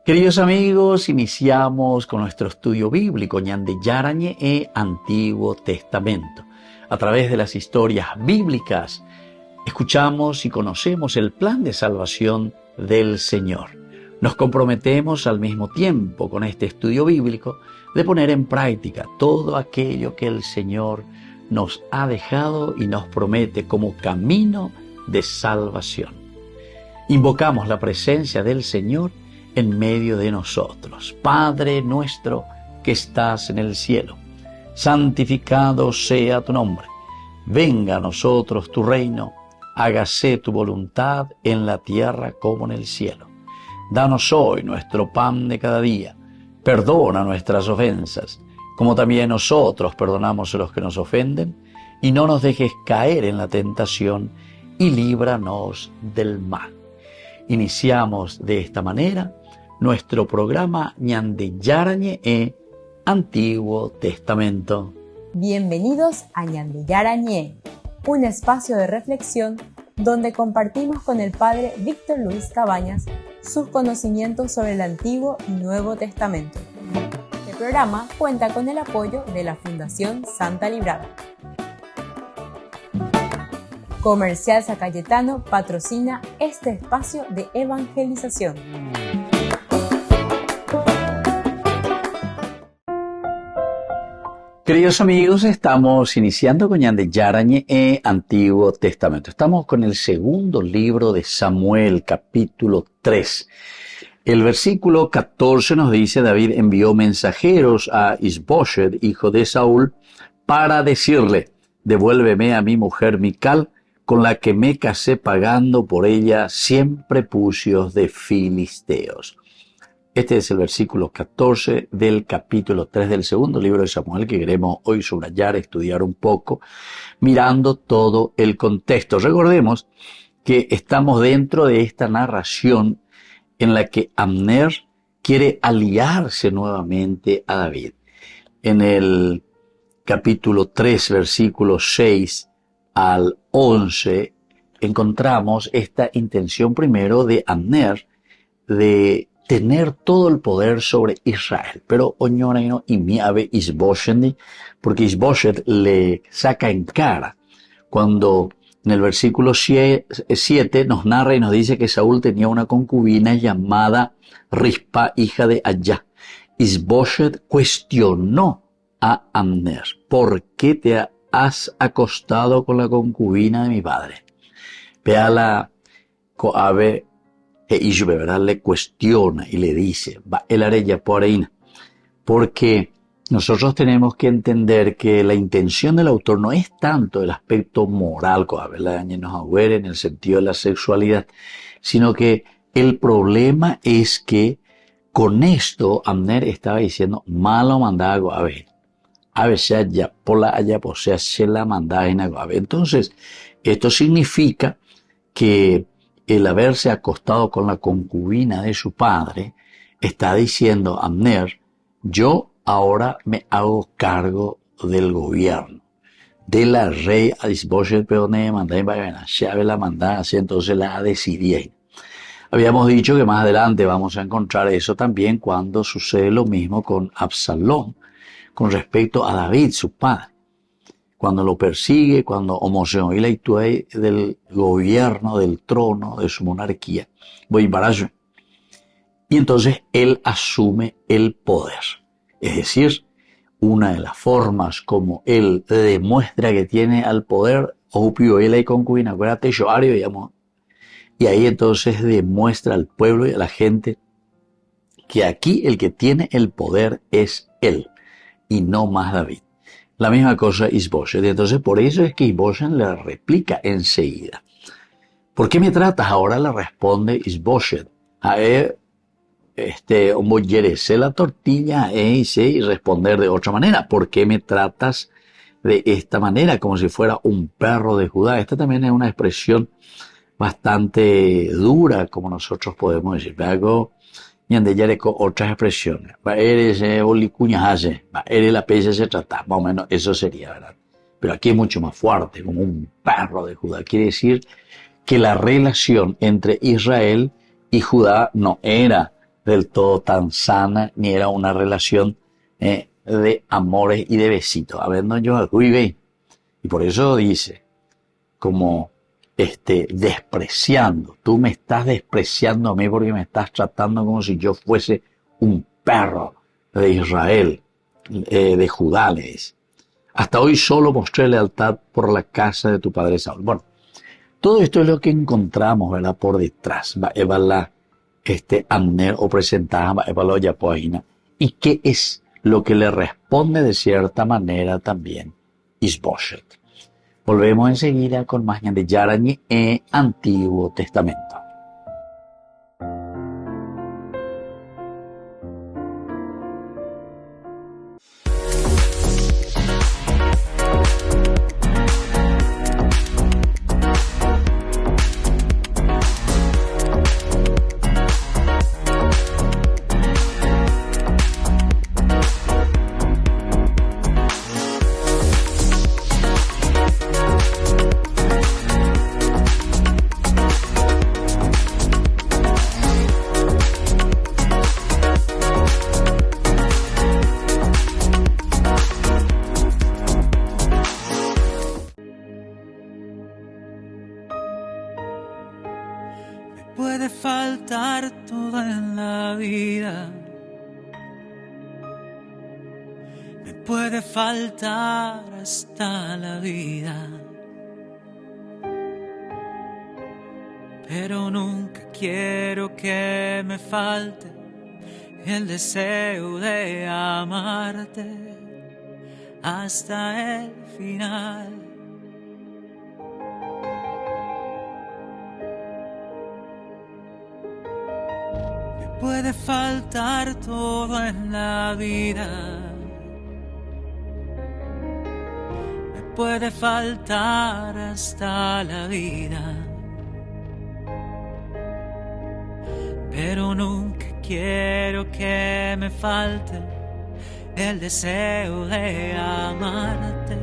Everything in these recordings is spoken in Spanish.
Queridos amigos, iniciamos con nuestro estudio bíblico Ñande Yarañe e Antiguo Testamento. A través de las historias bíblicas, escuchamos y conocemos el plan de salvación del Señor. Nos comprometemos al mismo tiempo con este estudio bíblico de poner en práctica todo aquello que el Señor nos ha dejado y nos promete como camino de salvación. Invocamos la presencia del Señor en medio de nosotros. Padre nuestro que estás en el cielo, santificado sea tu nombre. Venga a nosotros tu reino, hágase tu voluntad en la tierra como en el cielo. Danos hoy nuestro pan de cada día. Perdona nuestras ofensas, como también nosotros perdonamos a los que nos ofenden, y no nos dejes caer en la tentación, y líbranos del mal. Iniciamos de esta manera nuestro programa Ñande Yarañe e Antiguo Testamento. Bienvenidos a Ñande Yarañe, un espacio de reflexión donde compartimos con el Padre Víctor Luis Cabañas sus conocimientos sobre el Antiguo y Nuevo Testamento. Este programa cuenta con el apoyo de la Fundación Santa Librada. Comercial San Cayetano patrocina este espacio de evangelización. Queridos amigos, estamos iniciando con Ñande Yarañe e Antiguo Testamento. Estamos con el segundo libro de Samuel, capítulo 3. El versículo 14 nos dice: David envió mensajeros a Isboshet, hijo de Saúl, para decirle: devuélveme a mi mujer Mical, con la que me casé pagando por ella 100 prepucios de filisteos. Este es el versículo 14 del capítulo 3 del segundo libro de Samuel, que queremos hoy subrayar, estudiar un poco, mirando todo el contexto. Recordemos que estamos dentro de esta narración en la que Abner quiere aliarse nuevamente a David. En el capítulo 3, versículos 6 al 11, encontramos esta intención primero de Abner de tener todo el poder sobre Israel. Pero oñoreino y miabe Isboshet, porque Isboshet le saca en cara cuando en el versículo 7 nos narra y nos dice que Saúl tenía una concubina llamada Rispa, hija de Ayá. Isboshet cuestionó a Abner: ¿por qué te has acostado con la concubina de mi padre? Veala coabe Ishbe, ¿verdad? Le cuestiona y le dice, va el arella por ahí, porque nosotros tenemos que entender que la intención del autor no es tanto el aspecto moral, en el sentido de la sexualidad, sino que el problema es que con esto Abner estaba diciendo: malo mandaba a ver ya ya por la allá posea se la mandaba en agua. Entonces, esto significa que el haberse acostado con la concubina de su padre está diciendo Abner: yo ahora me hago cargo del gobierno, de la rey Isboshet, pero me mandé en la mandada, entonces la decidí. Habíamos dicho que más adelante vamos a encontrar eso también cuando sucede lo mismo con Absalón con respecto a David, su padre. Cuando lo persigue, cuando homoseoí la itué del gobierno, del trono, de su monarquía, y entonces él asume el poder. Es decir, una de las formas como él demuestra que tiene al poder, y concubina, acuérdate, y ahí entonces demuestra al pueblo y a la gente que aquí el que tiene el poder es él, y no más David. La misma cosa Isboshet. Y entonces por eso es que Isboshet le replica enseguida: ¿por qué me tratas? Ahora le responde Isboshet: yerece la tortilla y responder de otra manera. ¿Por qué me tratas de esta manera? Como si fuera un perro de Judá. Esta también es una expresión bastante dura, como nosotros podemos decir. Pero Ñande Yare con otras expresiones. Eres eres la pesa se trata. Más o menos eso sería, ¿verdad? Pero aquí es mucho más fuerte, como un perro de Judá. Quiere decir que la relación entre Israel y Judá no era del todo tan sana, ni era una relación de amores y de besitos. A ver, no yo ve. Y por eso dice, como despreciando, tú me estás despreciando a mí porque me estás tratando como si yo fuese un perro de Israel, de Judá, le dice. Hasta hoy solo mostré lealtad por la casa de tu padre Saúl. Bueno, todo esto es lo que encontramos, ¿verdad? Por detrás. Amner o presentada y qué es lo que le responde de cierta manera también Isboshet. Volvemos enseguida con más de Yarañe en Antiguo Testamento. Puede faltar todo en la vida, me puede faltar hasta la vida, pero nunca quiero que me falte el deseo de amarte hasta el final. Puede faltar todo en la vida, me puede faltar hasta la vida, pero nunca quiero que me falte el deseo de amarte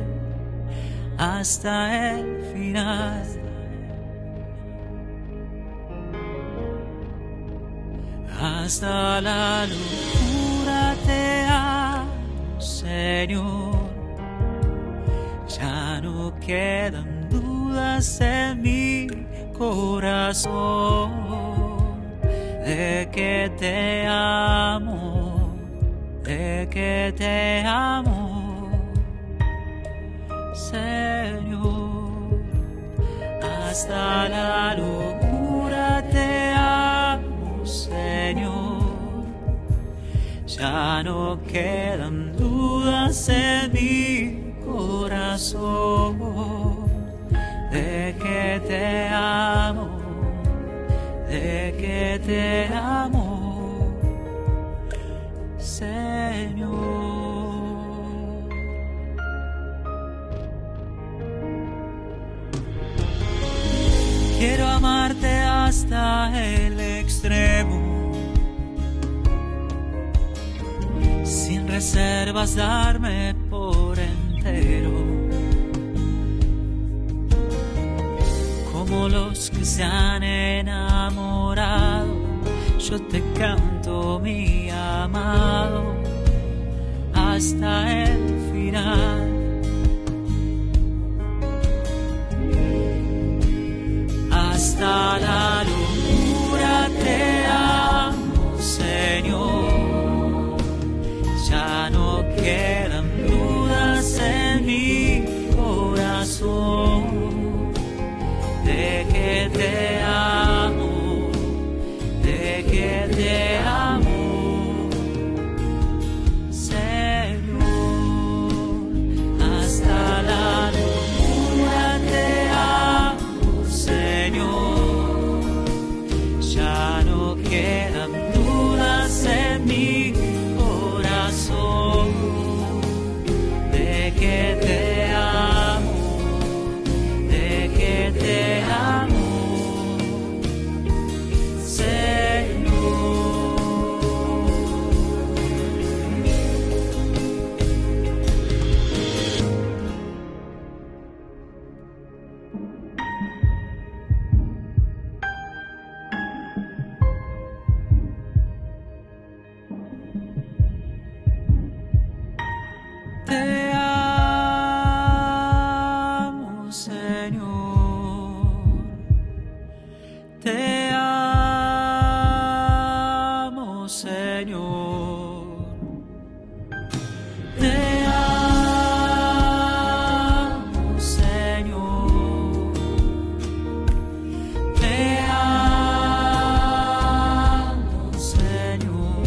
hasta el final. Hasta la locura te amo, Señor. Ya no quedan dudas en mi corazón de que te amo, de que te amo, Señor. Hasta la locura te amo, Señor, ya no quedan dudas en mi corazón de que te amo, de que te amo, Señor. Quiero amarte hasta el extremo, sin reservas darme por entero, como los que se han enamorado. Yo te canto, mi amado, hasta el final. Hasta la locura te amo, Señor. Ya no quedan dudas en mi corazón de que te amo, de que te amo, Señor. Hasta la locura te amo, Señor. Ya no quedan dudas en mi corazón Señor. Te amo, Señor. Te amo, Señor.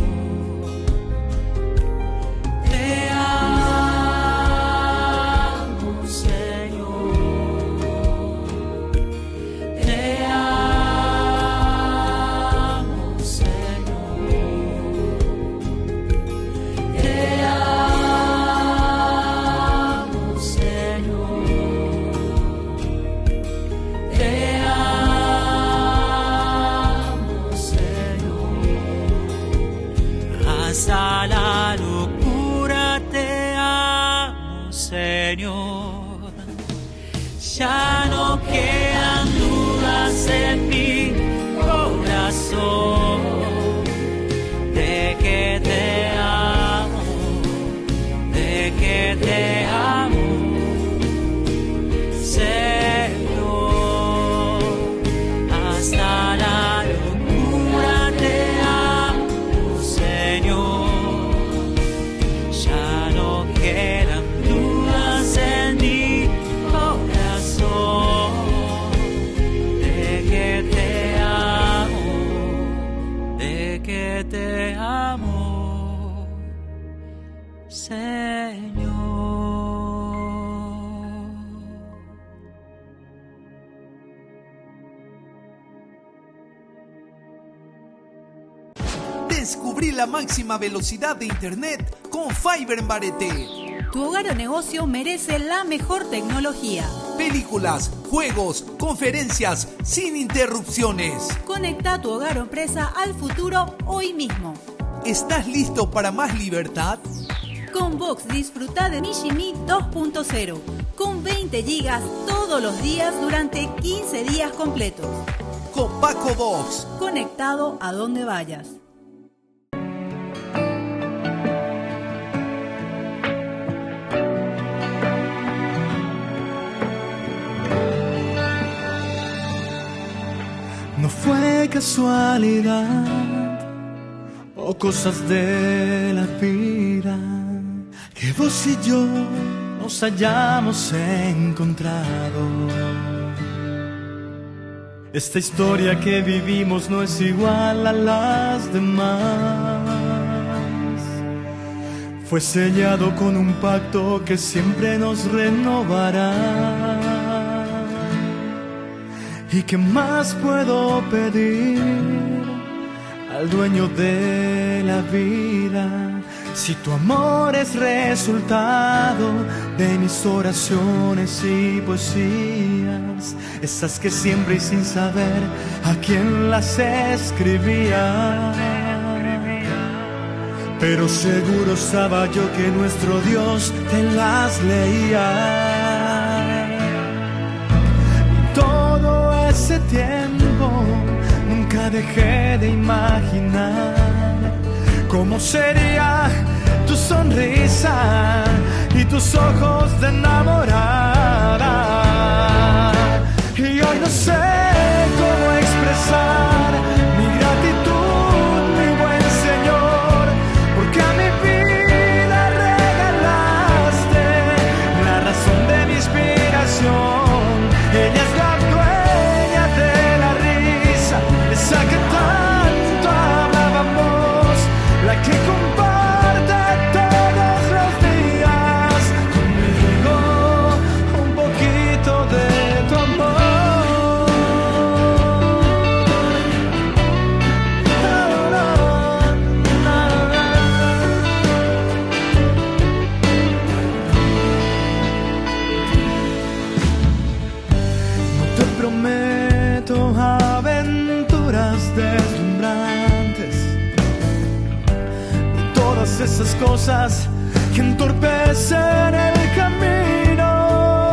Te amo, Señor. Te amo, Señor. Te amo, Señor. Te amo, Señor. Hasta la locura te amo, Señor. Ya no quedan dudas en mi corazón de que te amo, de que te amo, Señor. Hasta la locura te amo, Señor. Ya no quedan dudas en mi corazón de que te amo, de que te amo, Señor. Descubrí la máxima velocidad de Internet con Fiber en Barete. Tu hogar o negocio merece la mejor tecnología. Películas, juegos, conferencias, sin interrupciones. Conecta tu hogar o empresa al futuro hoy mismo. ¿Estás listo para más libertad? Con Vox disfruta de Mijimi 2.0 con 20 gigas todos los días durante 15 días completos. Con Paco Vox. Conectado a donde vayas. No fue casualidad o cosas de la vida que vos y yo nos hayamos encontrado. Esta historia que vivimos no es igual a las demás. Fue sellado con un pacto que siempre nos renovará. ¿Y qué más puedo pedir al dueño de la vida? Si tu amor es resultado de mis oraciones y poesías, esas que siempre y sin saber a quién las escribía. Pero seguro estaba yo que nuestro Dios te las leía. Ese tiempo nunca dejé de imaginar cómo sería tu sonrisa y tus ojos de enamorada. Y hoy no sé cómo expresar mi gratitud, mi buen Señor, porque a mi vida regalaste la razón de mi inspiración. Ella es la esa que tanto hablábamos, la que comparte todos los días conmigo un poquito de tu amor. No te prometo deslumbrantes y todas esas cosas que entorpecen el camino.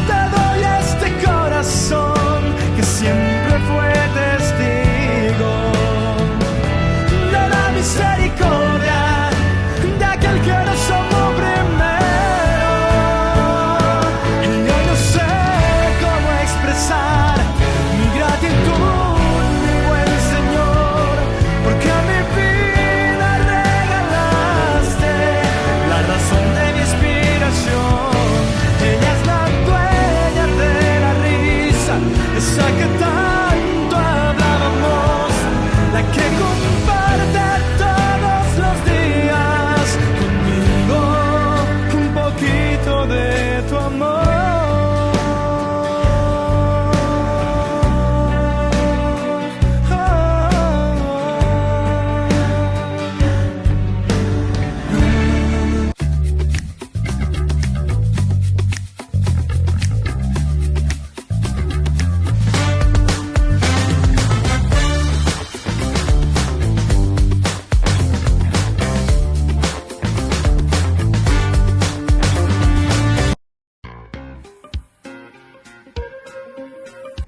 Te doy este corazón que siempre fue testigo de la misericordia de aquel que nos amó primero. Y hoy no sé cómo expresar mi gratitud, mi buen Señor, porque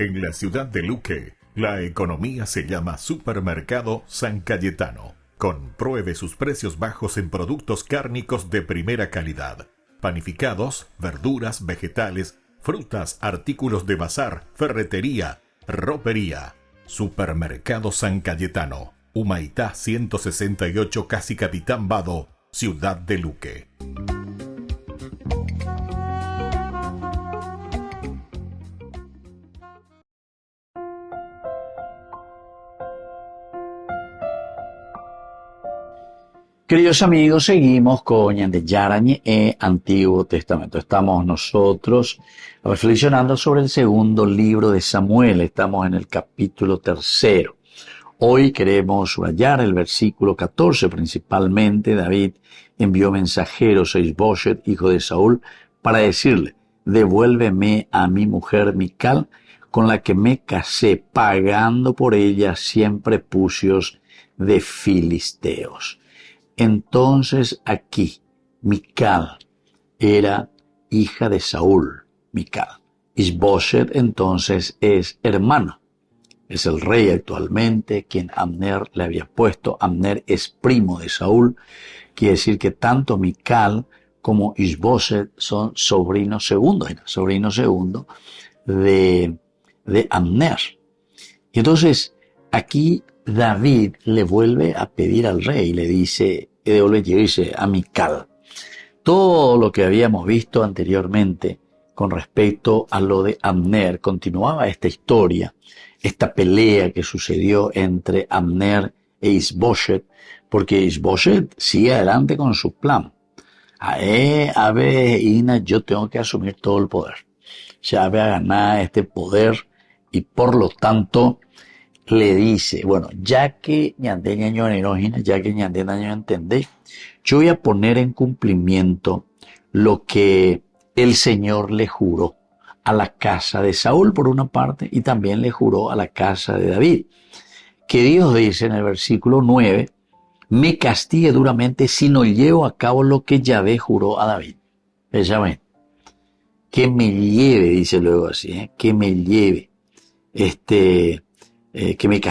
En la ciudad de Luque, la economía se llama Supermercado San Cayetano. Compruebe sus precios bajos en productos cárnicos de primera calidad. Panificados, verduras, vegetales, frutas, artículos de bazar, ferretería, ropería. Supermercado San Cayetano, Humaitá 168, Casi Capitán Vado, ciudad de Luque. Queridos amigos, seguimos con Ñande Yarañe e Antiguo Testamento. Estamos nosotros reflexionando sobre el segundo libro de Samuel. Estamos en el capítulo 3. Hoy queremos subrayar el versículo 14. Principalmente David envió mensajeros a Isboset, hijo de Saúl, para decirle: devuélveme a mi mujer Mical, con la que me casé, pagando por ella 100 prepucios de filisteos. Entonces aquí, Mical era hija de Saúl, Mical. Isboset entonces es hermano. Es el rey actualmente, quien Abner le había puesto. Abner es primo de Saúl. Quiere decir que tanto Mical como Isboset son sobrinos segundos, de Abner. Y entonces aquí David le vuelve a pedir al rey, le dice a Mical. Todo lo que habíamos visto anteriormente con respecto a lo de Abner, continuaba esta historia, esta pelea que sucedió entre Abner e Isboset, porque Isboset sigue adelante con su plan. Yo tengo que asumir todo el poder. Ya voy a ganar este poder y por lo tanto le dice, bueno, ya que ñande ñaño enojina, ya que ñande ñaño entendé, yo voy a poner en cumplimiento lo que el Señor le juró a la casa de Saúl por una parte y también le juró a la casa de David. Que Dios dice en el versículo 9, me castigue duramente si no llevo a cabo lo que Yahvé juró a David. Ven, que me lleve, dice luego así, que me lleve, que me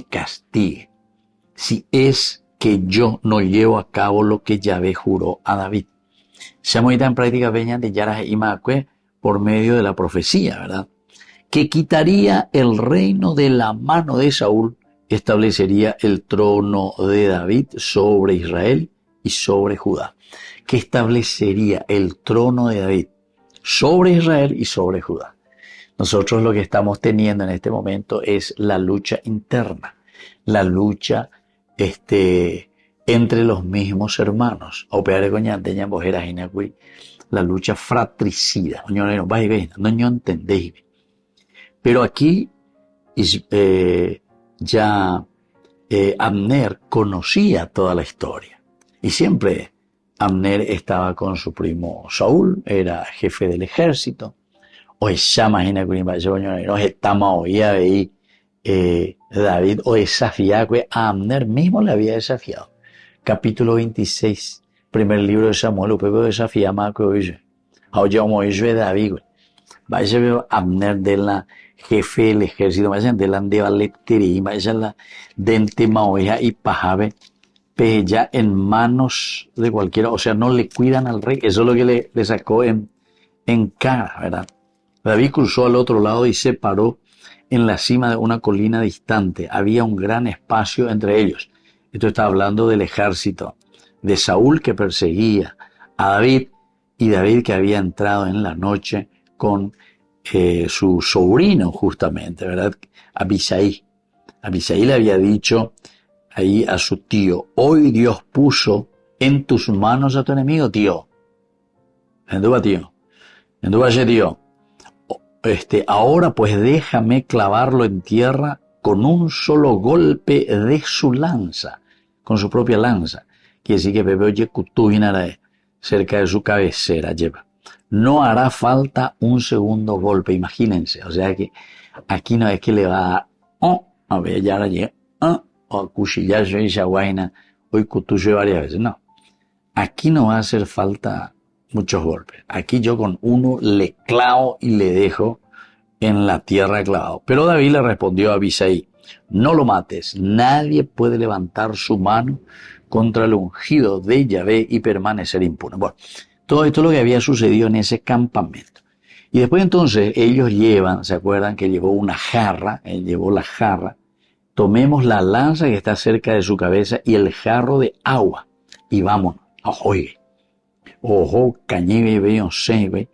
castigue, si es que yo no llevo a cabo lo que Yahvé juró a David. Se ha movido en práctica veña de Yara y Macue por medio de la profecía, ¿verdad? Que quitaría el reino de la mano de Saúl, establecería el trono de David sobre Israel y sobre Judá. Que establecería el trono de David sobre Israel y sobre Judá. Nosotros lo que estamos teniendo en este momento es la lucha interna, la lucha entre los mismos hermanos. La lucha fratricida. No entendéis. Pero aquí Abner conocía toda la historia. Y siempre Abner estaba con su primo Saúl, era jefe del ejército. O imagina que nos estamos hoy ahí David o desafía que a Abner mismo le había desafiado. Capítulo 26, primer libro de Samuel, Upeco desafía más que hoy. Ahora hoy de David, vaya veo Abner de la jefe del ejército, vaya de la de Valepteri, vaya la de Maoya y Pajabe, pues ya en manos de cualquiera, o sea, no le cuidan al rey. Eso es lo que le sacó en cara, ¿verdad? David cruzó al otro lado y se paró en la cima de una colina distante. Había un gran espacio entre ellos. Esto está hablando del ejército de Saúl que perseguía a David, y David que había entrado en la noche con su sobrino justamente, ¿verdad? Abisai. Abisai le había dicho ahí a su tío: hoy Dios puso en tus manos a tu enemigo, tío. Enduba, tío. Enduba, tío. Ahora pues déjame clavarlo en tierra con un solo golpe de su lanza, con su propia lanza. Quiere decir que Pepe oye Kutujinara cerca de su cabecera lleva. No hará falta un segundo golpe, imagínense. O sea que aquí no es que le va a dar, a ver, ya ahora llega, o a cuchillarse y shawaina, hoy Kutuyo varias veces. No. Aquí no va a hacer falta muchos golpes. Aquí yo con uno le clavo y le dejo en la tierra clavado. Pero David le respondió a Abisai: no lo mates, nadie puede levantar su mano contra el ungido de Yahvé y permanecer impune. Bueno, todo esto es lo que había sucedido en ese campamento. Y después entonces ellos llevan, ¿se acuerdan que llevó una jarra? Él llevó la jarra. Tomemos la lanza que está cerca de su cabeza y el jarro de agua y vámonos. Oye, ojo, cañeve, veo, sebe.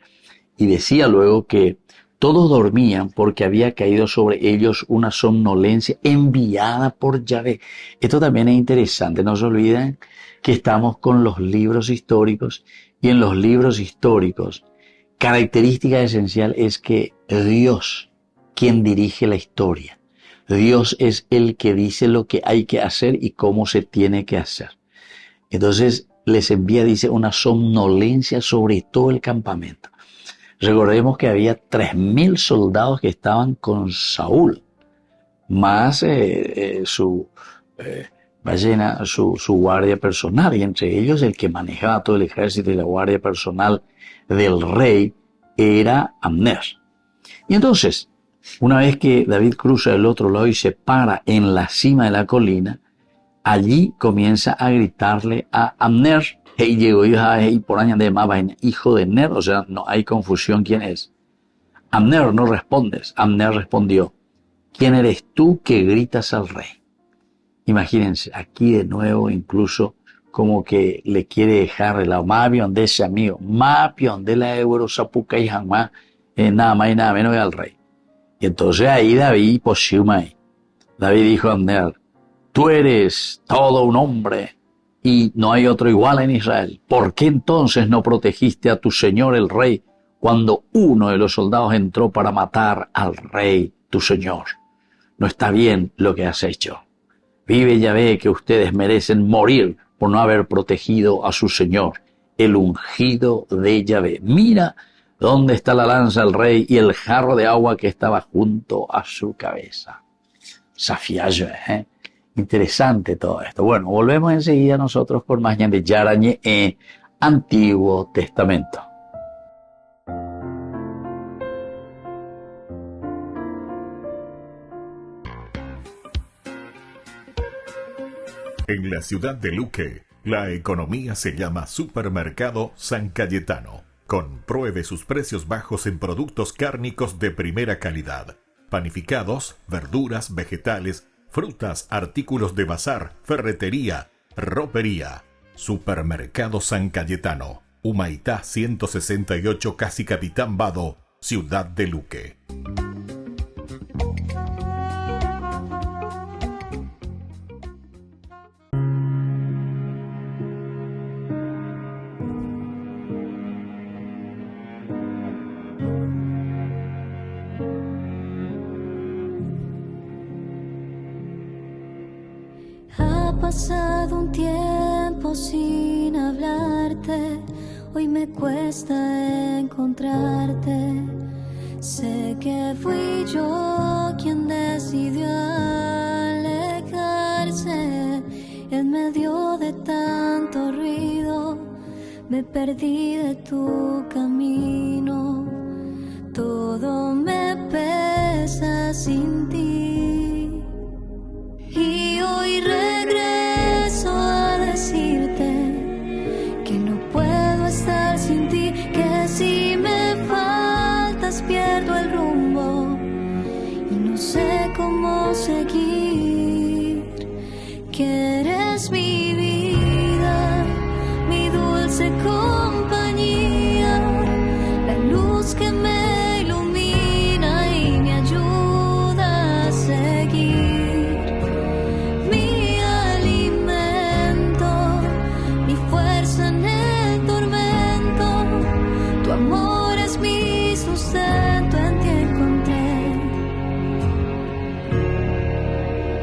Y decía luego que todos dormían porque había caído sobre ellos una somnolencia enviada por Yahvé. Esto también es interesante. No se olviden que estamos con los libros históricos, y en los libros históricos, característica esencial es que Dios, quien dirige la historia, Dios es el que dice lo que hay que hacer y cómo se tiene que hacer. Entonces les envía, dice, una somnolencia sobre todo el campamento. Recordemos que había 3.000 soldados que estaban con Saúl, más su guardia personal, y entre ellos el que manejaba todo el ejército y la guardia personal del rey era Abner. Y entonces, una vez que David cruza del otro lado y se para en la cima de la colina, allí comienza a gritarle a Abner: hey, llegó y por año de más hijo de Ner. O sea, no hay confusión quién es. Abner, no respondes. Abner respondió: ¿quién eres tú que gritas al rey? Imagínense, aquí de nuevo incluso como que le quiere dejar el mapion de ese amigo, mapion de la euro sapuca y jamás, nada más y nada menos que al rey. Y entonces ahí David, David dijo a Abner: tú eres todo un hombre y no hay otro igual en Israel. ¿Por qué entonces no protegiste a tu señor el rey cuando uno de los soldados entró para matar al rey, tu señor? No está bien lo que has hecho. Vive Yahvé que ustedes merecen morir por no haber protegido a su señor, el ungido de Yahvé. Mira dónde está la lanza del rey y el jarro de agua que estaba junto a su cabeza. Safiaje, Interesante todo esto. Bueno, volvemos enseguida nosotros con más de Yarañé en Antiguo Testamento. En la ciudad de Luque, la economía se llama Supermercado San Cayetano. Compruebe sus precios bajos en productos cárnicos de primera calidad. Panificados, verduras, vegetales, frutas, artículos de bazar, ferretería, ropería. Supermercado San Cayetano, Humaitá 168, Casi Capitán Vado, ciudad de Luque. Ha pasado un tiempo sin hablarte, hoy me cuesta encontrarte. Sé que fui yo quien decidió alejarse. En medio de tanto ruido, me perdí de tu camino. Todo me pesa sin ti. Y hoy regreso a decirte que no puedo estar sin ti, que si me faltas pierdo el rumbo y no sé cómo seguir. Que eres mi vida, mi dulce compañía, la luz que me ilumina y me ayuda a seguir. Amor es mi sustento, en ti encontré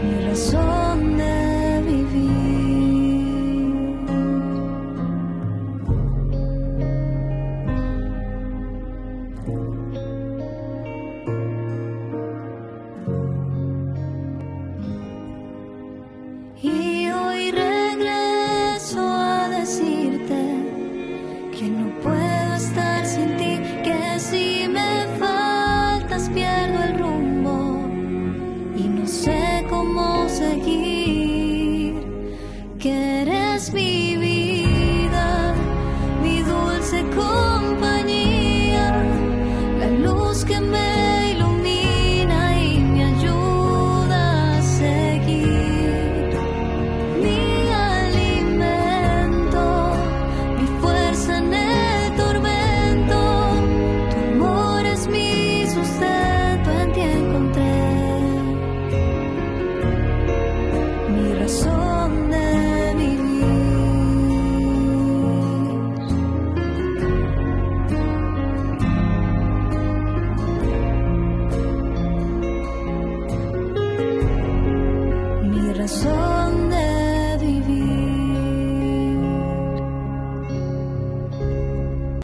mi razón de vivir.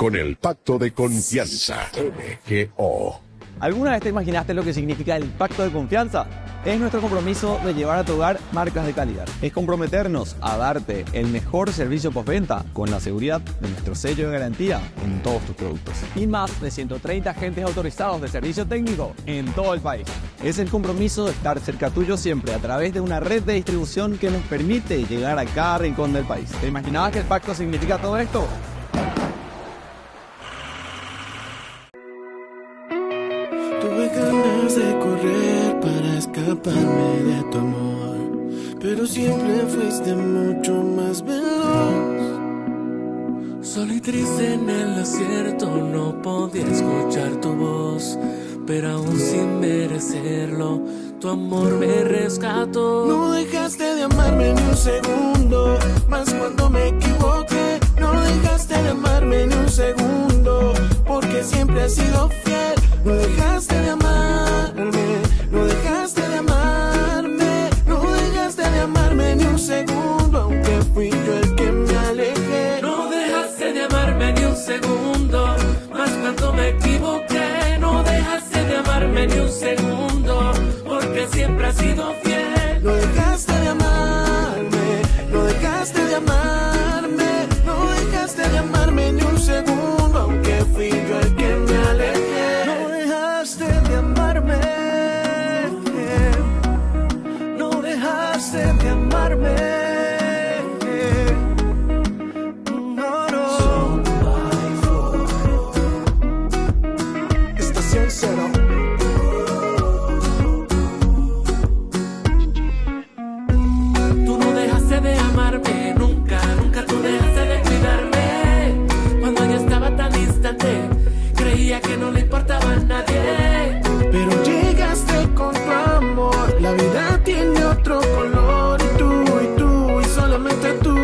con el Pacto de Confianza. MGO. ¿Alguna vez te imaginaste lo que significa el Pacto de Confianza? Es nuestro compromiso de llevar a tu hogar marcas de calidad. Es comprometernos a darte el mejor servicio postventa con la seguridad de nuestro sello de garantía en todos tus productos. Y más de 130 agentes autorizados de servicio técnico en todo el país. Es el compromiso de estar cerca tuyo siempre a través de una red de distribución que nos permite llegar a cada rincón del país. ¿Te imaginabas que el pacto significa todo esto? Tuve ganas de correr para escaparme de tu amor, pero siempre fuiste mucho más veloz. Solo y triste en el desierto, no podía escuchar tu voz, pero aún sin merecerlo, tu amor me rescató. No dejaste de amarme ni un segundo, más cuando me equivoqué. No dejaste de amarme ni un segundo, porque siempre has sido fiel. No dejaste de amarme, no dejaste de amarme, no dejaste de amarme ni un segundo, aunque fui yo el que me alejé. No dejaste de amarme ni un segundo, más cuando me equivoqué. No dejaste de amarme ni un segundo, porque siempre has sido fiel. No dejaste de amarme, no dejaste de amarme, no dejaste de amarme ni un segundo, aunque fui yo el que me alejé. No dejaste de amarme, no dejaste de amarme. No, no. Estación Cero. Tú no dejaste de amarme, nunca, nunca tú dejaste de cuidarme. Cuando yo estaba tan distante, creía que no le importaba a nadie. Pero llegaste con tu amor, la vida tiene otro color. Y solamente tú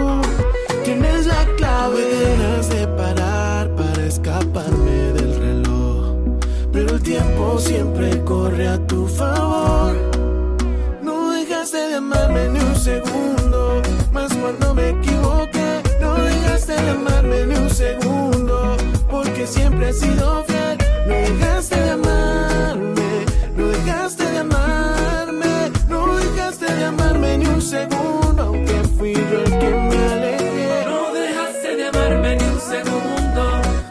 tienes la clave. Dejas de parar para escaparme del reloj, pero el tiempo siempre corre a tu favor. No dejaste de amarme ni un segundo, más cuando me equivoqué. No dejaste de amarme ni un segundo, porque siempre has sido fiel. No dejaste de amarme, no dejaste de amarme, no dejaste de amarme ni un segundo, aunque fui yo el que me alejé. No dejaste de amarme ni un segundo,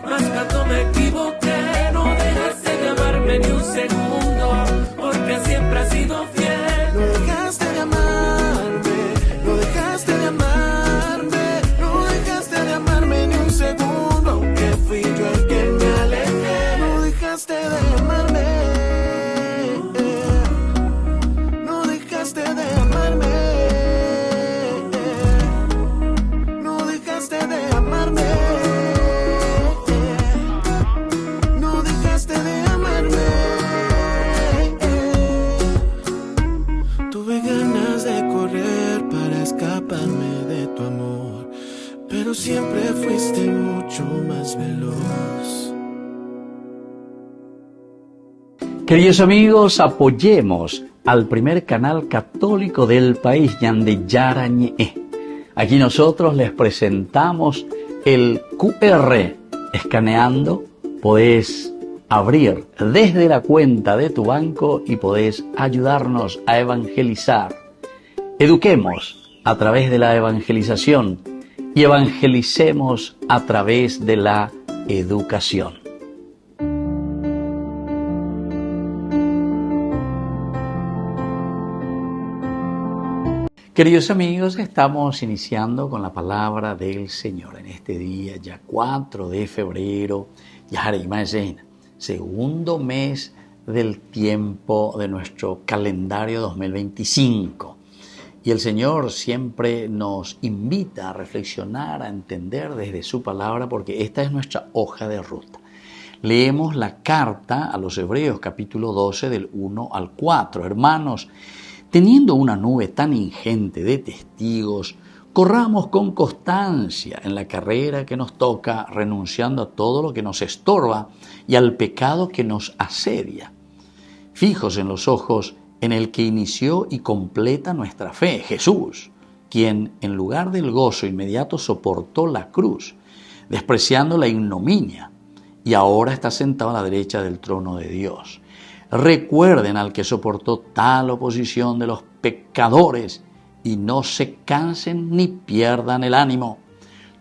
más cuando me equivoqué. No dejaste de amarme ni un segundo, porque siempre has sido fiel. No dejaste de amarme, no dejaste de amarme, no dejaste de amarme ni un segundo, aunque fui yo el que me alejé. No dejaste de amarme, no dejaste de amarme, no dejaste de amarme, no dejaste de amarme. Tuve ganas de correr para escaparme de tu amor, pero siempre fuiste mucho más veloz. Queridos amigos, apoyemos al primer canal católico del país, Ñande Yarañe. Aquí nosotros les presentamos el QR. Escaneando, podés abrir desde la cuenta de tu banco y podés ayudarnos a evangelizar. Eduquemos a través de la evangelización y evangelicemos a través de la educación. Queridos amigos, estamos iniciando con la palabra del Señor en este día, ya 4 de febrero, ya segundo mes del tiempo de nuestro calendario 2025. Y el Señor siempre nos invita a reflexionar, a entender desde su palabra, porque esta es nuestra hoja de ruta. Leemos la carta a los Hebreos, capítulo 12, del 1 al 4. Hermanos, teniendo una nube tan ingente de testigos, corramos con constancia en la carrera que nos toca, renunciando a todo lo que nos estorba y al pecado que nos asedia. Fijos en los ojos en el que inició y completa nuestra fe, Jesús, quien en lugar del gozo inmediato soportó la cruz, despreciando la ignominia, y ahora está sentado a la derecha del trono de Dios. Recuerden al que soportó tal oposición de los pecadores, y no se cansen ni pierdan el ánimo.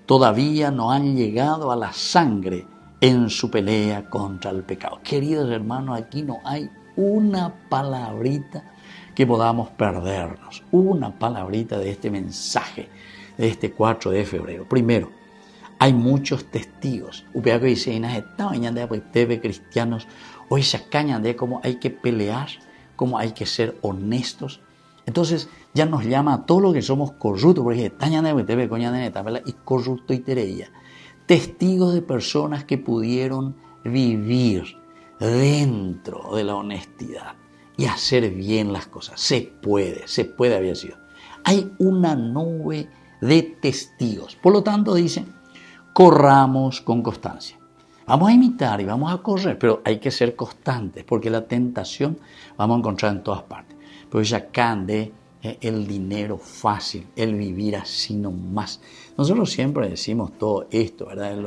Todavía no han llegado a la sangre en su pelea contra el pecado. Queridos hermanos, aquí no hay una palabrita que podamos perdernos, una palabrita de este mensaje, de este 4 de febrero. Primero, hay muchos testigos. Upea que dicen, cristianos, hoy se cañan de cómo hay que pelear, cómo hay que ser honestos. Entonces ya nos llama a todo lo que somos corruptos, porque y corrupto y tereía. Testigos de personas que pudieron vivir dentro de la honestidad y hacer bien las cosas. Se puede haber sido. Hay una nube de testigos. Por lo tanto dicen, corramos con constancia. Vamos a imitar y vamos a correr, pero hay que ser constantes, porque la tentación vamos a encontrar en todas partes. Pero ya cande el dinero fácil, el vivir así nomás. Nosotros siempre decimos todo esto, ¿verdad?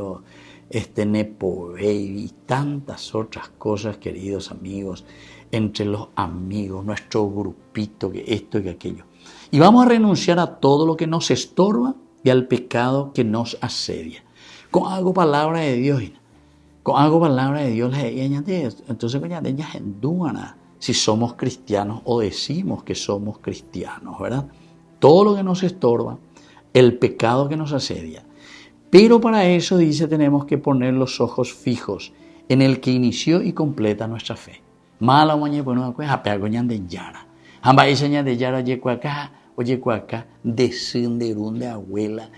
Nepo baby y tantas otras cosas, queridos amigos, entre los amigos, nuestro grupito, que esto y que aquello. Y vamos a renunciar a todo lo que nos estorba y al pecado que nos asedia. Con algo palabra de Dios, con algo palabra de Dios, entonces ellas endúan si somos cristianos o decimos que somos cristianos, ¿verdad? Todo lo que nos estorba, el pecado que nos asedia. Pero para eso, dice, tenemos que poner los ojos fijos en el que inició y completa nuestra fe. Mala mañana, bueno, apea goñan de yara. Hamba esa de yara, oye cuaca, de abuela,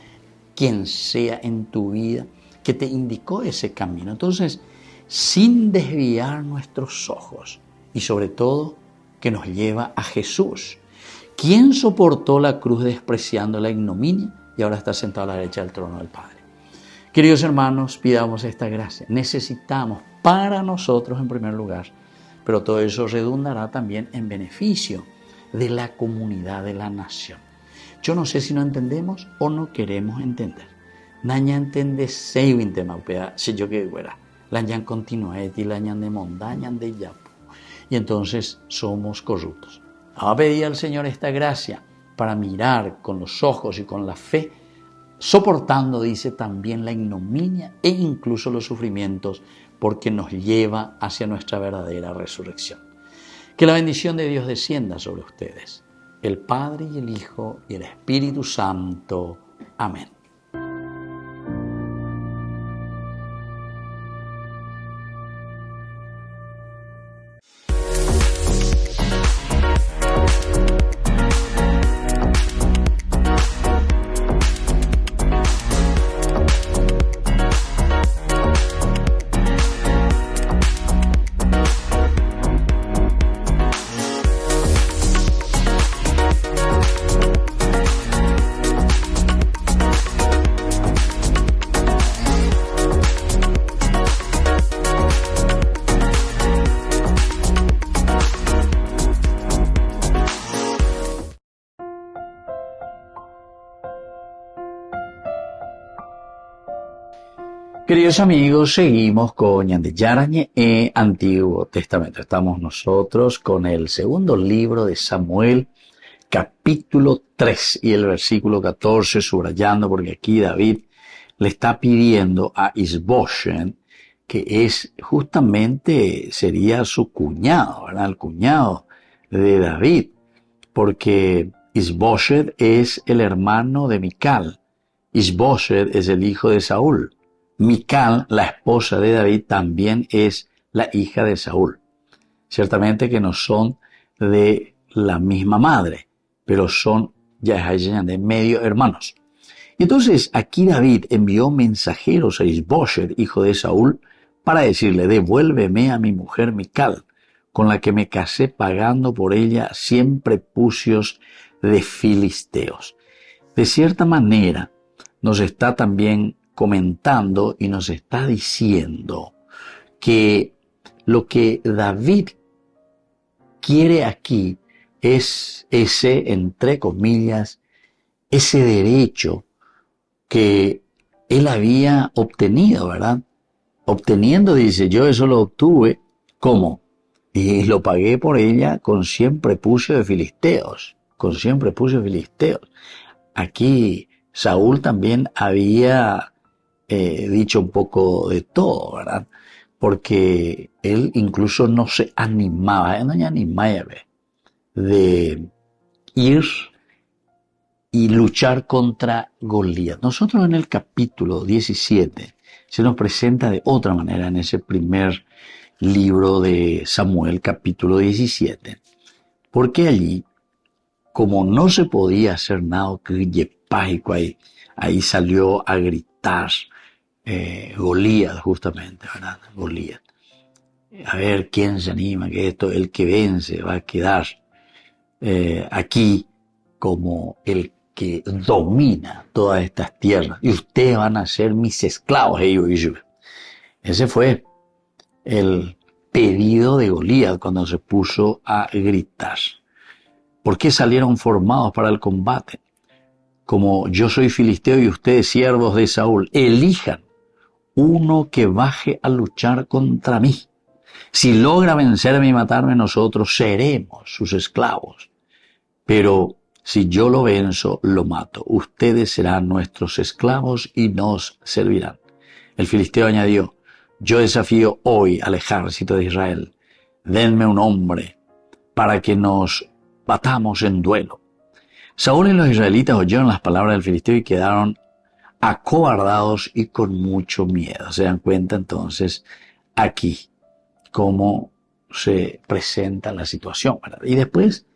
quien sea en tu vida, que te indicó ese camino. Entonces, sin desviar nuestros ojos, y sobre todo, que nos lleva a Jesús, quien soportó la cruz despreciando la ignominia y ahora está sentado a la derecha del trono del Padre. Queridos hermanos, pidamos esta gracia. Necesitamos para nosotros en primer lugar, pero todo eso redundará también en beneficio de la comunidad, de la nación. Yo no sé si no entendemos o no queremos entender. Naña entiende seis tema, si yo que fuera. La ñan continúa, la ñan de montaña, de yapo. Y entonces somos corruptos. Vamos a pedir al Señor esta gracia para mirar con los ojos y con la fe, soportando, dice, también la ignominia e incluso los sufrimientos, porque nos lleva hacia nuestra verdadera resurrección. Que la bendición de Dios descienda sobre ustedes, el Padre y el Hijo y el Espíritu Santo. Amén. Queridos amigos, seguimos con Ñande Yarañe e Antiguo Testamento. Estamos nosotros con el segundo libro de Samuel, capítulo 3 y el versículo 14, subrayando, porque aquí David le está pidiendo a Isboset, que es justamente, sería su cuñado, ¿verdad? El cuñado de David, porque Isboset es el hermano de Mical. Isboset es el hijo de Saúl. Mical, la esposa de David, también es la hija de Saúl. Ciertamente que no son de la misma madre, pero son ya de medio hermanos. Y entonces aquí David envió mensajeros a Isboset, hijo de Saúl, para decirle: devuélveme a mi mujer Mical, con la que me casé pagando por ella 100 prepucios de filisteos. De cierta manera, nos está también comentando y nos está diciendo que lo que David quiere aquí es ese, entre comillas, ese derecho que él había obtenido, ¿verdad? Obteniendo, dice, yo eso lo obtuve, ¿cómo? Y lo pagué por ella con 100 prepucios de filisteos, con 100 prepucios de filisteos. Aquí Saúl también había dicho un poco de todo, ¿verdad? Porque él incluso no se animaba, no se animaba de ir y luchar contra Goliat. Nosotros en el capítulo 17 se nos presenta de otra manera en ese primer libro de Samuel, capítulo 17, porque allí, como no se podía hacer nada, ahí salió a gritar Goliat, justamente, ¿verdad? Goliat. A ver quién se anima, que esto, el que vence va a quedar aquí como el que domina todas estas tierras, y ustedes van a ser mis esclavos. Ese fue el pedido de Goliat cuando se puso a gritar. ¿Por qué salieron formados para el combate? Como yo soy filisteo y ustedes siervos de Saúl, elijan uno que baje a luchar contra mí. Si logra vencerme y matarme, nosotros seremos sus esclavos. Pero si yo lo venzo, lo mato. Ustedes serán nuestros esclavos y nos servirán. El filisteo añadió, yo desafío hoy al ejército de Israel. Denme un hombre para que nos batamos en duelo. Saúl y los israelitas oyeron las palabras del filisteo y quedaron acobardados y con mucho miedo. Se dan cuenta entonces aquí cómo se presenta la situación, ¿verdad? Y después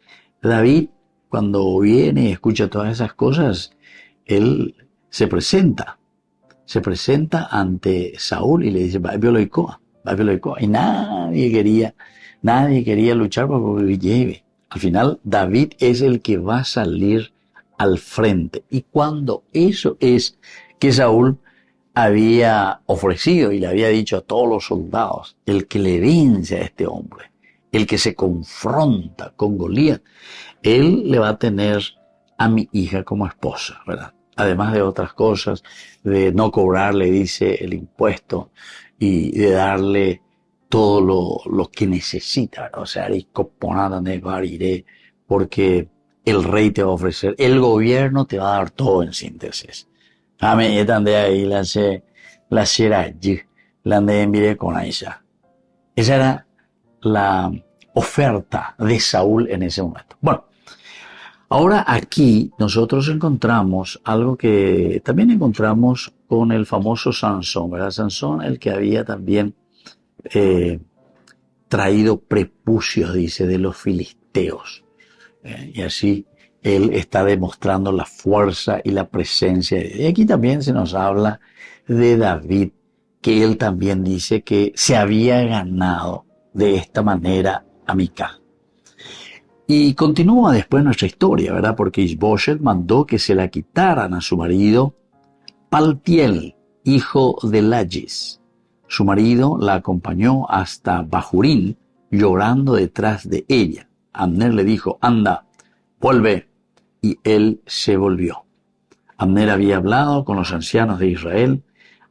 David, cuando viene y escucha todas esas cosas, él se presenta ante Saúl y le dice, y nadie quería luchar por lleve. Al final, David es el que va a salir al frente. Y cuando eso es que Saúl había ofrecido y le había dicho a todos los soldados, el que le vence a este hombre, el que se confronta con Goliat, él le va a tener a mi hija como esposa, ¿verdad? Además de otras cosas, de no cobrarle, dice, el impuesto y de darle todo lo que necesita, ¿verdad? O sea, porque el rey te va a ofrecer, el gobierno te va a dar todo en síntesis. Amén. Esa era la oferta de Saúl en ese momento. Bueno, ahora aquí nosotros encontramos algo que también encontramos con el famoso Sansón, ¿verdad? Sansón, el que había también traído prepucios, dice, de los filisteos. Y así él está demostrando la fuerza y la presencia de Dios. Y aquí también se nos habla de David, que él también dice que se había ganado de esta manera a Mical. Y continúa después nuestra historia, ¿verdad? Porque Isboset mandó que se la quitaran a su marido Paltiel, hijo de Lachis. Su marido la acompañó hasta Bahurín, llorando detrás de ella. Abner le dijo, anda, vuelve. Y él se volvió. Abner había hablado con los ancianos de Israel.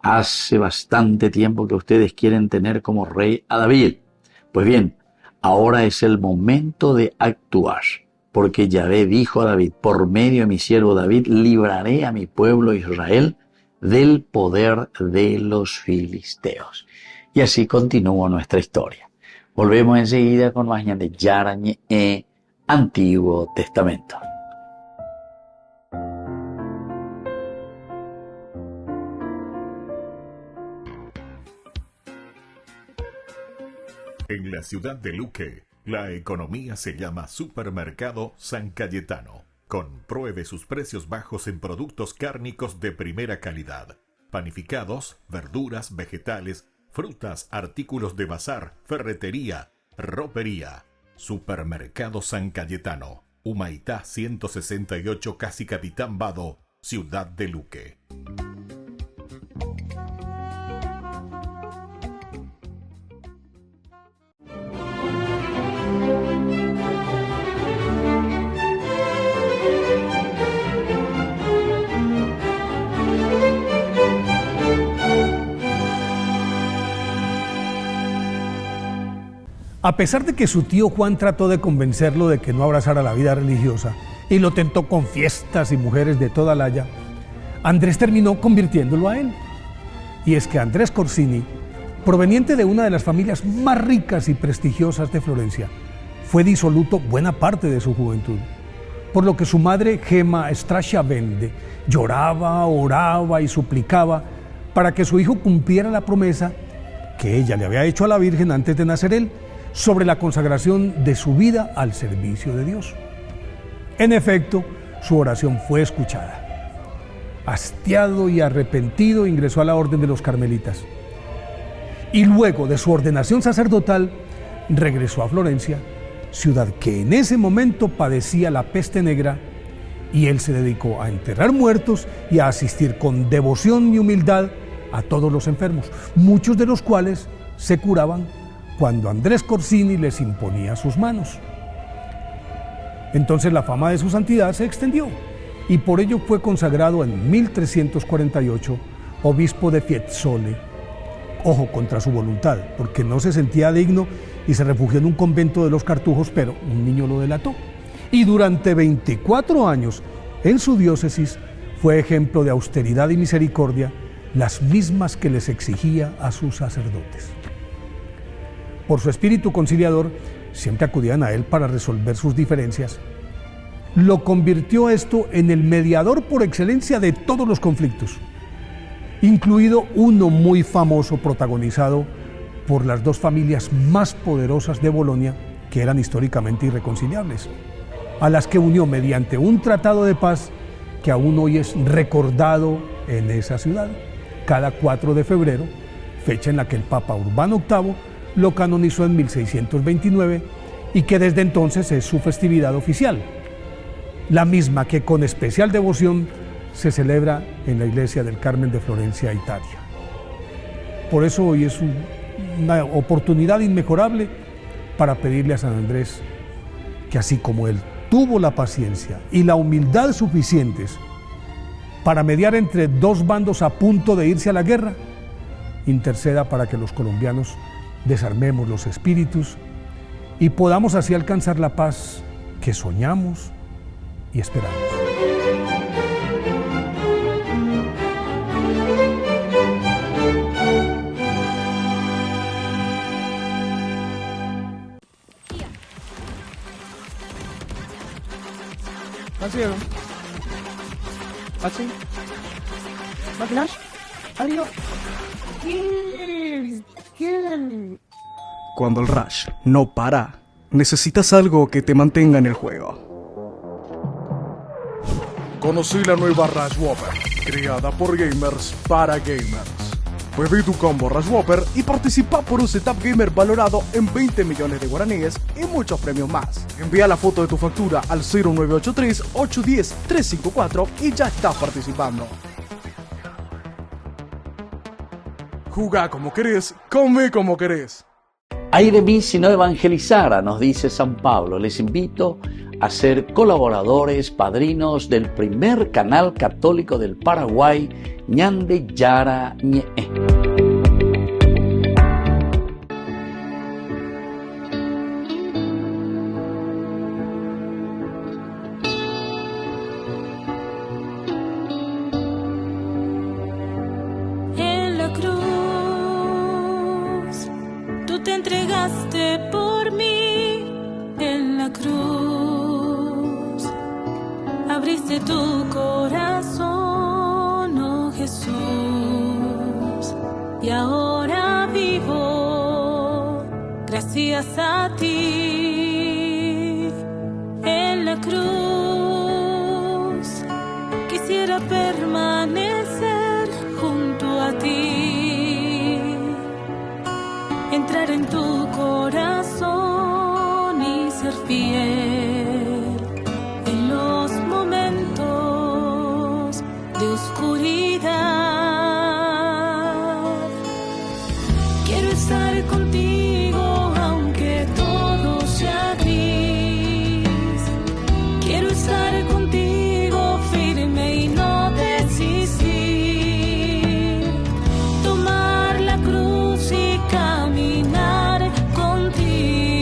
Hace bastante tiempo que ustedes quieren tener como rey a David. Pues bien, ahora es el momento de actuar, porque Yahvé dijo a David, por medio de mi siervo David, libraré a mi pueblo Israel del poder de los filisteos. Y así continúa nuestra historia. Volvemos enseguida con más de Yarañe Antiguo Testamento. En la ciudad de Luque, la economía se llama Supermercado San Cayetano. Compruebe sus precios bajos en productos cárnicos de primera calidad. Panificados, verduras, vegetales, frutas, artículos de bazar, ferretería, ropería. Supermercado San Cayetano. Humaitá 168, Casi Capitán Vado, ciudad de Luque. A pesar de que su tío Juan trató de convencerlo de que no abrazara la vida religiosa y lo tentó con fiestas y mujeres de toda laya, Andrés terminó convirtiéndolo a él. Y es que Andrés Corsini, proveniente de una de las familias más ricas y prestigiosas de Florencia, fue disoluto buena parte de su juventud, por lo que su madre Gemma Stracciavende lloraba, oraba y suplicaba para que su hijo cumpliera la promesa que ella le había hecho a la Virgen antes de nacer él, sobre la consagración de su vida al servicio de Dios. En efecto, su oración fue escuchada. Hastiado y arrepentido, ingresó a la orden de los carmelitas. Y luego de su ordenación sacerdotal, regresó a Florencia, ciudad que en ese momento padecía la peste negra, y él se dedicó a enterrar muertos y a asistir con devoción y humildad a todos los enfermos, muchos de los cuales se curaban cuando Andrés Corsini les imponía sus manos. Entonces la fama de su santidad se extendió y por ello fue consagrado en 1348 obispo de Fiesole, ojo, contra su voluntad, porque no se sentía digno y se refugió en un convento de los Cartujos, pero un niño lo delató. Y durante 24 años en su diócesis fue ejemplo de austeridad y misericordia, las mismas que les exigía a sus sacerdotes. Por su espíritu conciliador, siempre acudían a él para resolver sus diferencias. Lo convirtió esto en el mediador por excelencia de todos los conflictos, incluido uno muy famoso protagonizado por las dos familias más poderosas de Bolonia, que eran históricamente irreconciliables, a las que unió mediante un tratado de paz que aún hoy es recordado en esa ciudad, cada 4 de febrero, fecha en la que el Papa Urbano VIII lo canonizó en 1629 y que desde entonces es su festividad oficial, la misma que con especial devoción se celebra en la iglesia del Carmen de Florencia, Italia. Por eso hoy es una oportunidad inmejorable para pedirle a San Andrés que, así como él tuvo la paciencia y la humildad suficientes para mediar entre dos bandos a punto de irse a la guerra, interceda para que los colombianos desarmemos los espíritus y podamos así alcanzar la paz que soñamos y esperamos. Cuando el rush no para, necesitas algo que te mantenga en el juego. Conocí la nueva Rush Whopper, creada por gamers para gamers. Pedí tu combo Rush Whopper y participa por un setup gamer valorado en 20 millones de guaraníes y muchos premios más. Envía la foto de tu factura al 0983-810-354 y ya estás participando. Jugá como querés, come como querés. Ay de mí si no evangelizara, nos dice San Pablo. Les invito a ser colaboradores, padrinos del primer canal católico del Paraguay, Ñande Yara Ñe. En la cruz, tú te entregaste por mí. En la cruz, abriste tu corazón, oh Jesús, y ahora vivo gracias a ti. En la cruz quisiera permanecer junto a ti, entrar en tu corazón y ser fiel en los momentos de oscuridad. Quiero estar contigo aunque todo sea gris. Quiero estar contigo firme y no desistir. Tomar la cruz y caminar contigo.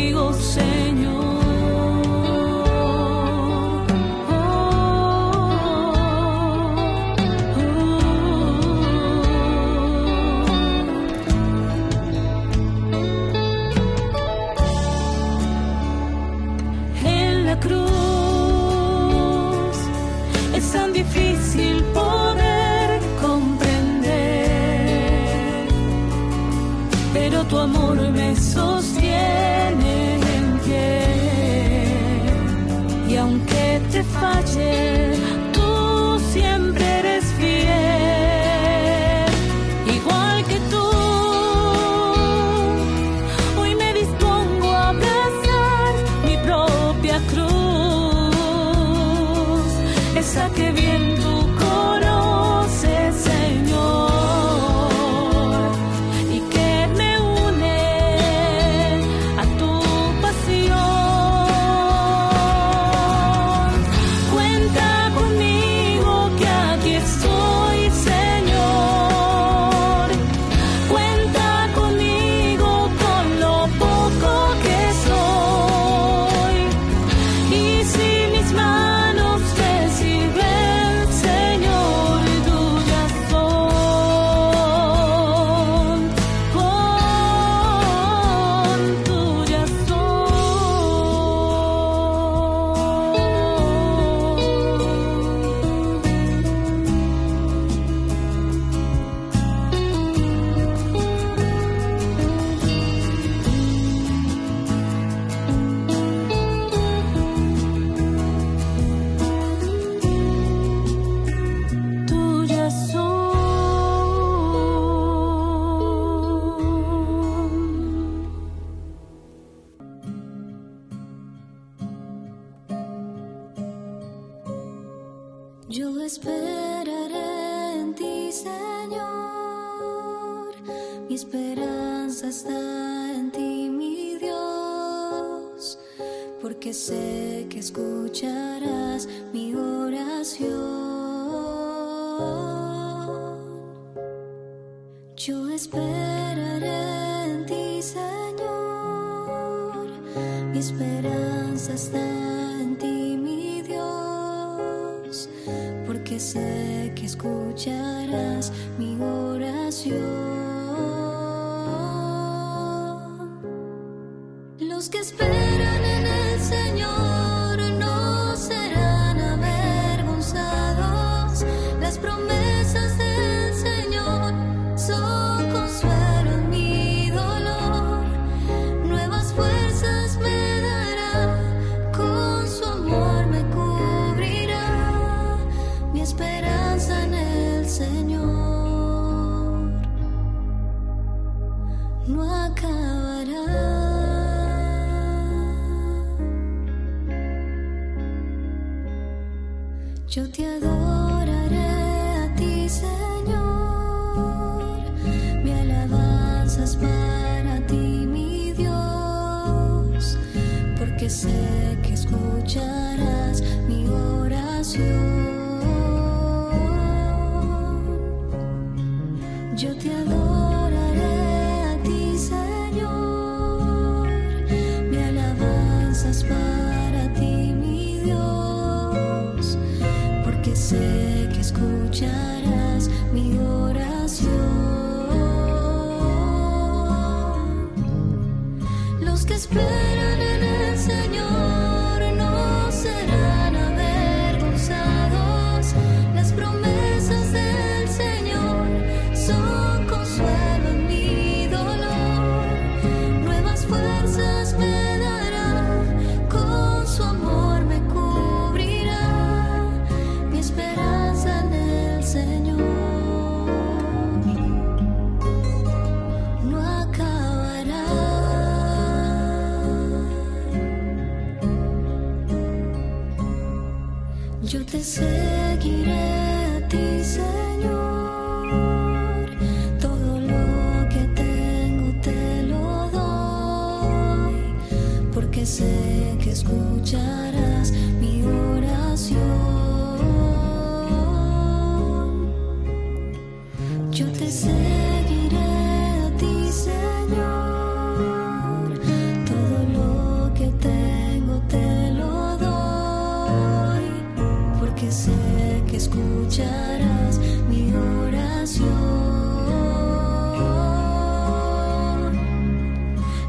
tu amor me sostiene en pie. Y aunque te falle, tú siempre eres fiel. Igual que tú, hoy me dispongo a abrazar mi propia cruz, esa que bien tú conoces, Señor, y que me une a tu pasión. Cuenta conmigo que aquí estoy, Señor. Cuenta conmigo con lo poco que soy. Y si mis manos te sirven, Señor, tuyas son. Tuyas Yo esperaré en ti, Señor. Mi esperanza está en ti, mi Dios, porque sé que escucharás mi oración. Yo esperaré en ti, Señor. Mi esperanza está en ti, mi Dios, porque sé que escucharás mi oración. Los que esperan en el Señor no serán avergonzados. Las promesas del Señor son consuelo en mi dolor. Nuevas fuerzas me dará, con su amor me cubrirá. Mi esperanza en el Señor no acabará. Yo te adoraré a ti, Señor. Mi alabanza es para ti, mi Dios, porque sé que escucharás mi oración. Yo te adoraré a ti, Señor. Mi alabanza es para ti, mi Dios, porque sé que escucharás mi oración. Los que esperan en el Señor no serán avergonzados. Las promesas del Señor son consuelo en mi dolor. Nuevas fuerzas me dará, con su amor me cubrirá. Mi esperanza en el Señor no acabará. Yo te seguiré a ti, Señor. Todo lo que tengo te lo doy, porque sé que escucharás mi oración. Yo te seguiré a ti, Señor. Todo lo que tengo te lo doy, porque sé que escucharás mi oración.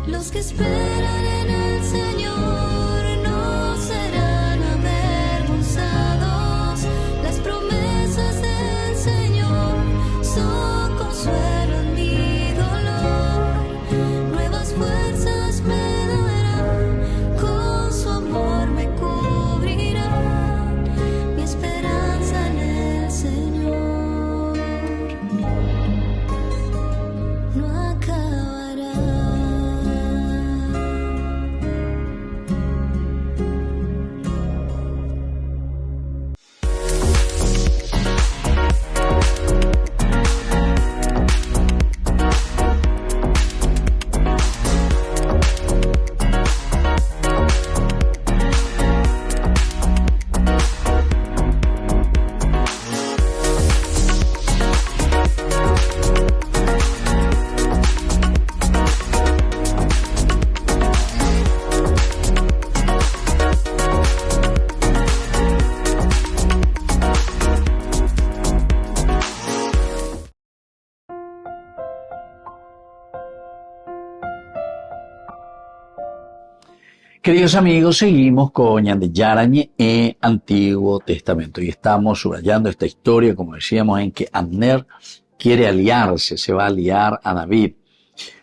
Los que esperan en el Señor no serán avergonzados. Las promesas del Señor son consuelo en mi dolor. Queridos amigos, seguimos con Ñande Yarañe en Antiguo Testamento y estamos subrayando esta historia, como decíamos, en que Abner quiere aliarse, se va a aliar a David.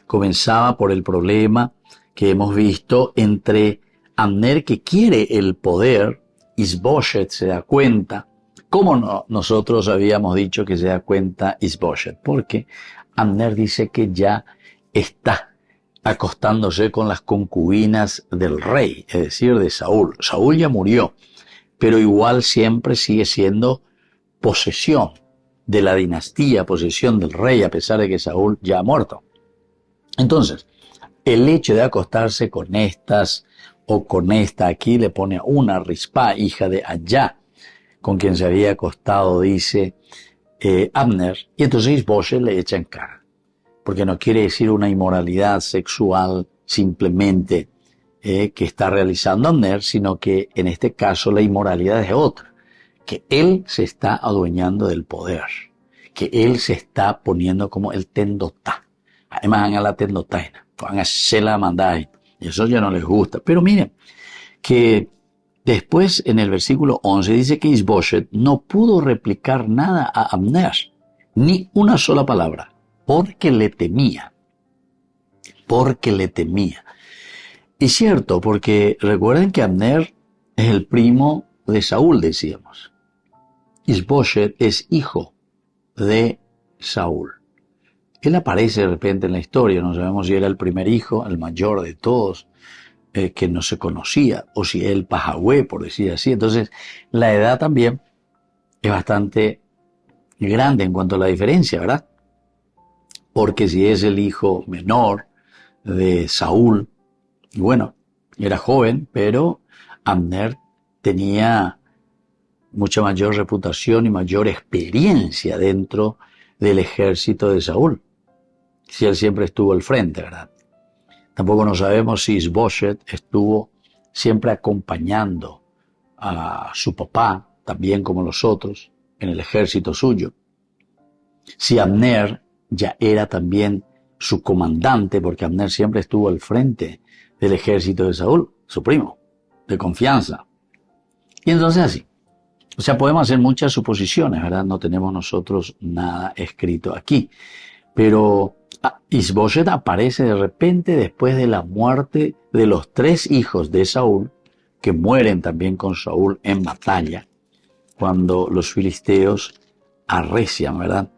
Comenzaba por el problema que hemos visto entre Abner, que quiere el poder. Isboshet se da cuenta. ¿Cómo no? Nosotros habíamos dicho que se da cuenta Isboshet, porque Abner dice que ya está acostándose con las concubinas del rey, es decir, de Saúl. Saúl ya murió, pero igual siempre sigue siendo posesión de la dinastía, posesión del rey, a pesar de que Saúl ya ha muerto. Entonces, el hecho de acostarse con estas o con esta, aquí le pone a una Rispa, hija de Allá, con quien se había acostado, dice Abner, y entonces Isboshet le echa en cara. Porque no quiere decir una inmoralidad sexual simplemente que está realizando Abner, sino que en este caso la inmoralidad es otra, que él se está adueñando del poder, que él se está poniendo como el tendotá. Además, hagan la tendotaina, hagan la mandai, y eso ya no les gusta. Pero miren, que después en el versículo 11 dice que Isboshet no pudo replicar nada a Abner, ni una sola palabra. Porque le temía. Y cierto, porque recuerden que Abner es el primo de Saúl, decíamos. Isboshet es hijo de Saúl. Él aparece de repente en la historia, no sabemos si era el primer hijo, el mayor de todos, que no se conocía, o si el Pajahue, por decir así. Entonces, la edad también es bastante grande en cuanto a la diferencia, ¿verdad? Porque si es el hijo menor de Saúl, y bueno, era joven, pero Abner tenía mucha mayor reputación y mayor experiencia dentro del ejército de Saúl. Si él siempre estuvo al frente, ¿verdad? Tampoco no sabemos si Isboshet estuvo siempre acompañando a su papá, también como los otros, en el ejército suyo. Si Abner ya era también su comandante, porque Abner siempre estuvo al frente del ejército de Saúl, su primo, de confianza. Y entonces así. O sea, podemos hacer muchas suposiciones, ¿verdad? No tenemos nosotros nada escrito aquí. Pero Isboshet aparece de repente después de la muerte de los 3 hijos de Saúl, que mueren también con Saúl en batalla, cuando los filisteos arrecian, ¿verdad?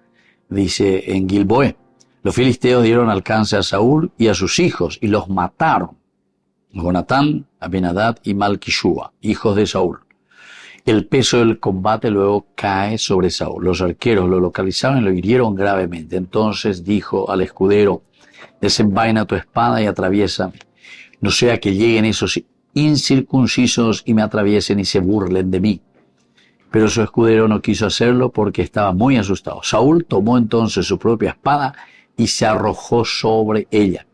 Dice en Gilboé, los filisteos dieron alcance a Saúl y a sus hijos y los mataron. Jonatán, Abinadab y Malquishua, hijos de Saúl. El peso del combate luego cae sobre Saúl. Los arqueros lo localizaron y lo hirieron gravemente. Entonces dijo al escudero, desenvaina tu espada y atraviésame, no sea que lleguen esos incircuncisos y me atraviesen y se burlen de mí. Pero su escudero no quiso hacerlo porque estaba muy asustado. Saúl tomó entonces su propia espada y se arrojó sobre ella.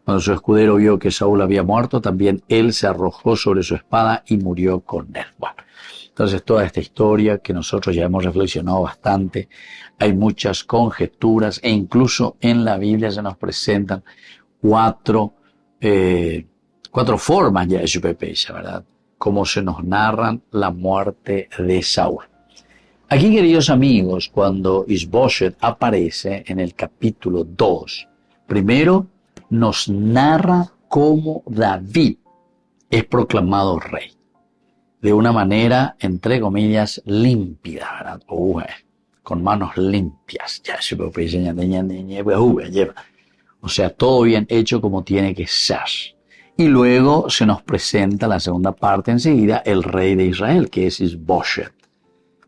Cuando su escudero vio que Saúl había muerto, también él se arrojó sobre su espada y murió con él. Bueno, entonces toda esta historia que nosotros ya hemos reflexionado bastante, hay muchas conjeturas e incluso en la Biblia se nos presentan cuatro formas ya de su pepecha, ¿verdad? Como se nos narran la muerte de Saúl. Aquí, queridos amigos, cuando Isboshet aparece en el capítulo 2, primero nos narra cómo David es proclamado rey. De una manera, entre comillas, límpida, ¿verdad? Con manos limpias. O sea, todo bien hecho como tiene que ser. Y luego se nos presenta la segunda parte enseguida, el rey de Israel, que es Isboshet.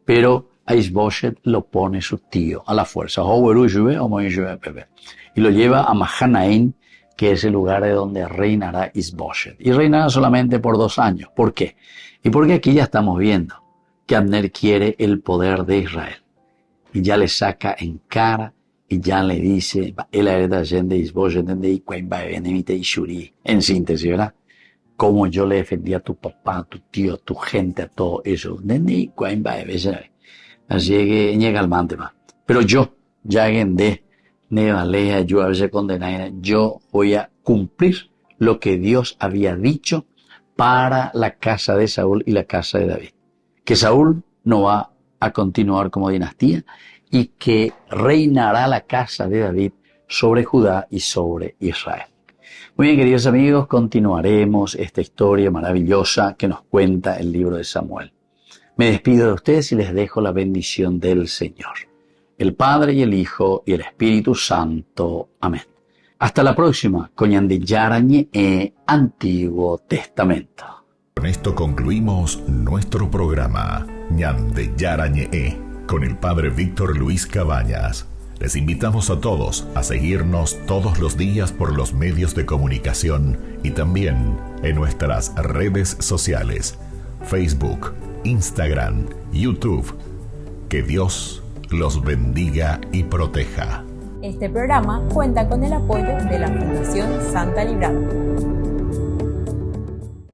Pero a Isboshet lo pone su tío a la fuerza. Y lo lleva a Mahanaim, que es el lugar de donde reinará Isboshet. Y reinará solamente por 2 años. ¿Por qué? Y porque aquí ya estamos viendo que Abner quiere el poder de Israel. Y ya le saca en cara y ya le dice, en síntesis, ¿verdad? Como yo le defendí a tu papá, a tu tío, a tu gente, a todo eso. Así que llega al mantema. Pero yo, ya yo voy a cumplir lo que Dios había dicho para la casa de Saúl y la casa de David. Que Saúl no va a continuar como dinastía y que reinará la casa de David sobre Judá y sobre Israel. Muy bien, queridos amigos, continuaremos esta historia maravillosa que nos cuenta el libro de Samuel. Me despido de ustedes y les dejo la bendición del Señor, el Padre y el Hijo y el Espíritu Santo. Amén. Hasta la próxima con Ñande Yarañe Antiguo Testamento. Con esto concluimos nuestro programa Ñande Yarañe con el Padre Víctor Luis Cabañas. Les invitamos a todos a seguirnos todos los días por los medios de comunicación y también en nuestras redes sociales, Facebook, Instagram, YouTube. Que Dios los bendiga y proteja. Este programa cuenta con el apoyo de la Fundación Santa Librada.